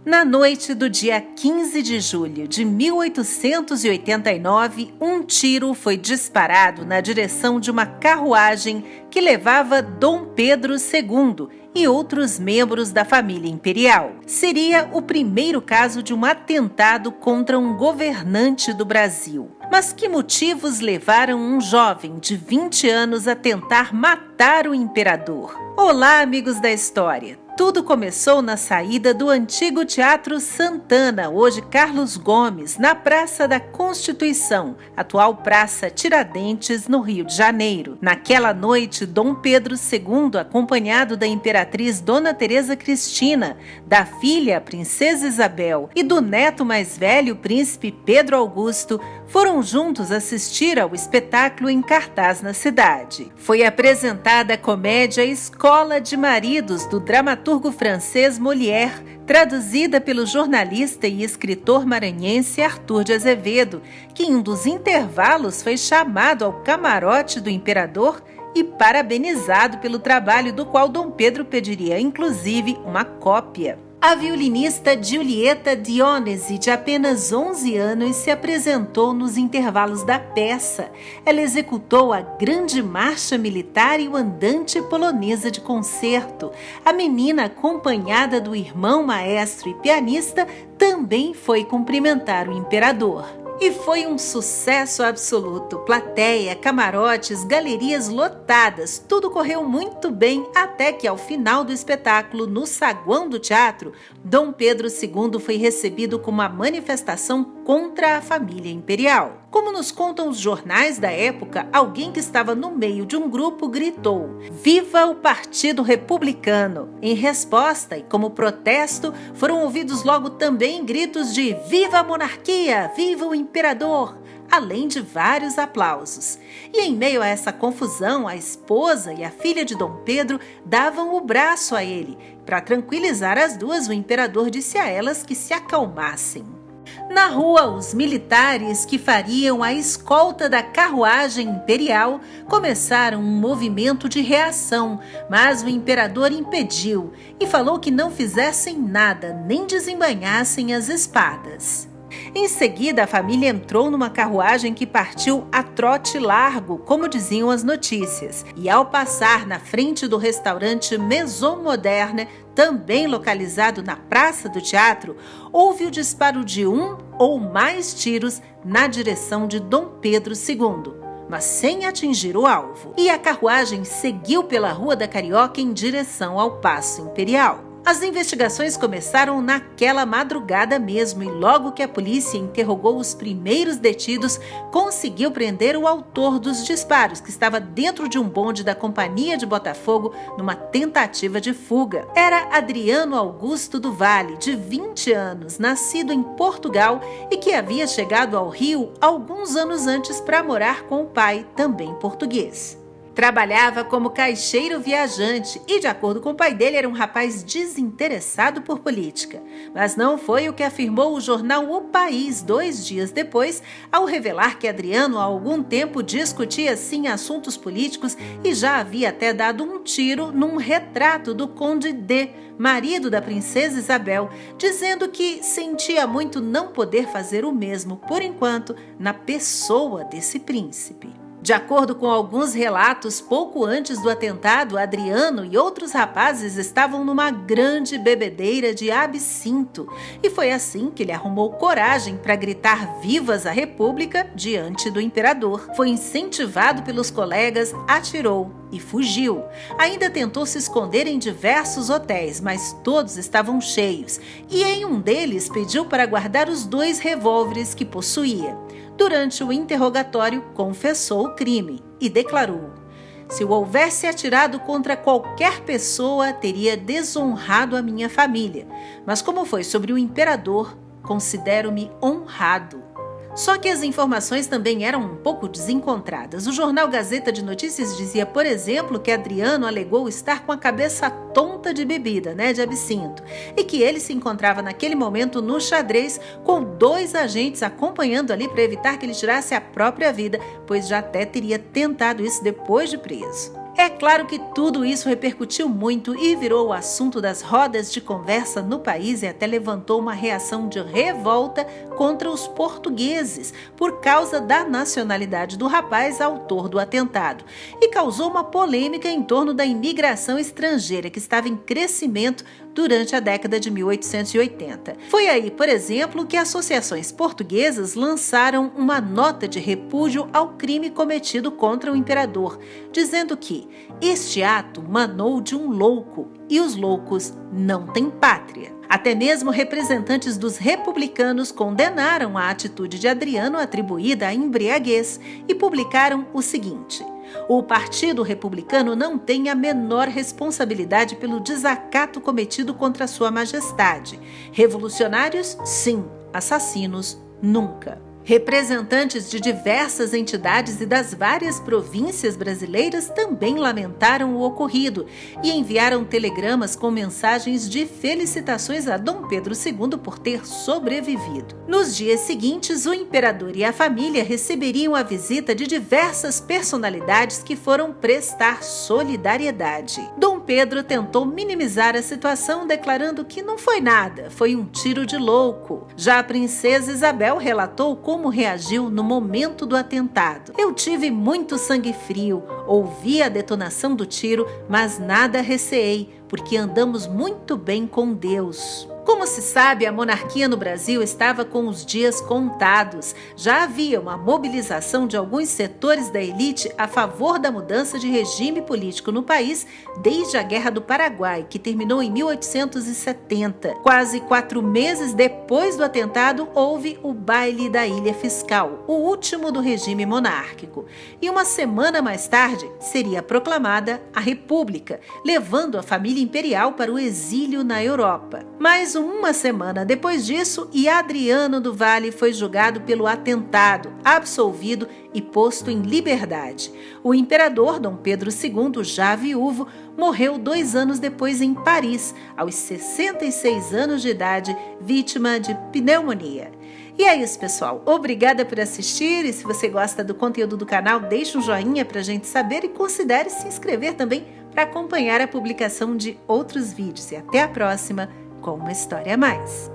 Na noite do dia 15 de julho de 1889, um tiro foi disparado na direção de uma carruagem que levava Dom Pedro II e outros membros da família imperial. Seria o primeiro caso de um atentado contra um governante do Brasil. Mas que motivos levaram um jovem de 20 anos a tentar matar o imperador? Olá, amigos da história! Tudo começou na saída do antigo Teatro Santana, hoje Carlos Gomes, na Praça da Constituição, atual Praça Tiradentes, no Rio de Janeiro. Naquela noite, Dom Pedro II, acompanhado da imperatriz Dona Teresa Cristina, da filha, a Princesa Isabel, e do neto mais velho, Príncipe Pedro Augusto, foram juntos assistir ao espetáculo em cartaz na cidade. Foi apresentada a comédia Escola de Maridos, do dramaturgo francês Molière, traduzida pelo jornalista e escritor maranhense Arthur de Azevedo, que em um dos intervalos foi chamado ao camarote do imperador e parabenizado pelo trabalho do qual Dom Pedro pediria, inclusive, uma cópia. A violinista Giulietta Dionesi, de apenas 11 anos, se apresentou nos intervalos da peça. Ela executou a Grande Marcha Militar e o Andante Polonesa de Concerto. A menina, acompanhada do irmão maestro e pianista, também foi cumprimentar o imperador. E foi um sucesso absoluto. Plateia, camarotes, galerias lotadas, tudo correu muito bem até que ao final do espetáculo, no saguão do teatro, Dom Pedro II foi recebido com uma manifestação contra a família imperial. Como nos contam os jornais da época, alguém que estava no meio de um grupo gritou: "Viva o Partido Republicano!". Em resposta e como protesto, foram ouvidos logo também gritos de "Viva a monarquia! Viva o imperador!", além de vários aplausos. E em meio a essa confusão, a esposa e a filha de Dom Pedro davam o braço a ele. Para tranquilizar as duas, o imperador disse a elas que se acalmassem. Na rua, os militares que fariam a escolta da carruagem imperial começaram um movimento de reação, mas o imperador impediu e falou que não fizessem nada, nem desembainhassem as espadas. Em seguida, a família entrou numa carruagem que partiu a trote largo, como diziam as notícias, e ao passar na frente do restaurante Maison Moderne, também localizado na Praça do Teatro, houve o disparo de um ou mais tiros na direção de Dom Pedro II, mas sem atingir o alvo. E a carruagem seguiu pela Rua da Carioca em direção ao Paço Imperial. As investigações começaram naquela madrugada mesmo e logo que a polícia interrogou os primeiros detidos, conseguiu prender o autor dos disparos, que estava dentro de um bonde da Companhia de Botafogo numa tentativa de fuga. Era Adriano Augusto do Vale, de 20 anos, nascido em Portugal e que havia chegado ao Rio alguns anos antes para morar com o pai, também português. Trabalhava como caixeiro viajante e, de acordo com o pai dele, era um rapaz desinteressado por política. Mas não foi o que afirmou o jornal O País 2 dias depois, ao revelar que Adriano há algum tempo discutia sim assuntos políticos e já havia até dado um tiro num retrato do Conde D, marido da Princesa Isabel, dizendo que sentia muito não poder fazer o mesmo, por enquanto, na pessoa desse príncipe. De acordo com alguns relatos, pouco antes do atentado, Adriano e outros rapazes estavam numa grande bebedeira de absinto. E foi assim que ele arrumou coragem para gritar "Vivas a República" diante do imperador. Foi incentivado pelos colegas, atirou e fugiu. Ainda tentou se esconder em diversos hotéis, mas todos estavam cheios. E em um deles pediu para guardar os 2 revólveres que possuía. Durante o interrogatório, confessou o crime e declarou: "Se eu houvesse atirado contra qualquer pessoa, teria desonrado a minha família. Mas como foi sobre o imperador, considero-me honrado." Só que as informações também eram um pouco desencontradas. O jornal Gazeta de Notícias dizia, por exemplo, que Adriano alegou estar com a cabeça tonta de bebida, de absinto, e que ele se encontrava naquele momento no xadrez com 2 agentes acompanhando ali para evitar que ele tirasse a própria vida, pois já até teria tentado isso depois de preso. É claro que tudo isso repercutiu muito e virou o assunto das rodas de conversa no país e até levantou uma reação de revolta contra os portugueses por causa da nacionalidade do rapaz autor do atentado e causou uma polêmica em torno da imigração estrangeira que estava em crescimento durante a década de 1880. Foi aí, por exemplo, que associações portuguesas lançaram uma nota de repúdio ao crime cometido contra o imperador, dizendo que este ato manou de um louco e os loucos não têm pátria. Até mesmo representantes dos republicanos condenaram a atitude de Adriano atribuída à embriaguez e publicaram o seguinte: o Partido Republicano não tem a menor responsabilidade pelo desacato cometido contra Sua Majestade. Revolucionários, sim. Assassinos, nunca. Representantes de diversas entidades e das várias províncias brasileiras também lamentaram o ocorrido e enviaram telegramas com mensagens de felicitações a Dom Pedro II por ter sobrevivido. Nos dias seguintes, o imperador e a família receberiam a visita de diversas personalidades que foram prestar solidariedade. Dom Pedro tentou minimizar a situação, declarando que não foi nada, foi um tiro de louco. Já a princesa Isabel relatou como reagiu no momento do atentado. Eu tive muito sangue frio, ouvi a detonação do tiro, mas nada receei, porque andamos muito bem com Deus. Como se sabe, a monarquia no Brasil estava com os dias contados. Já havia uma mobilização de alguns setores da elite a favor da mudança de regime político no país desde a Guerra do Paraguai, que terminou em 1870. Quase 4 meses depois do atentado, houve o Baile da Ilha Fiscal, o último do regime monárquico. E uma semana mais tarde, seria proclamada a República, levando a família imperial para o exílio na Europa. Mas uma semana depois disso, Adriano do Valle foi julgado pelo atentado, absolvido e posto em liberdade. O imperador Dom Pedro II, já viúvo, morreu 2 anos depois em Paris, aos 66 anos de idade, vítima de pneumonia. E é isso, pessoal. Obrigada por assistir e se você gosta do conteúdo do canal, deixe um joinha para a gente saber e considere se inscrever também para acompanhar a publicação de outros vídeos. E até a próxima com uma história a mais.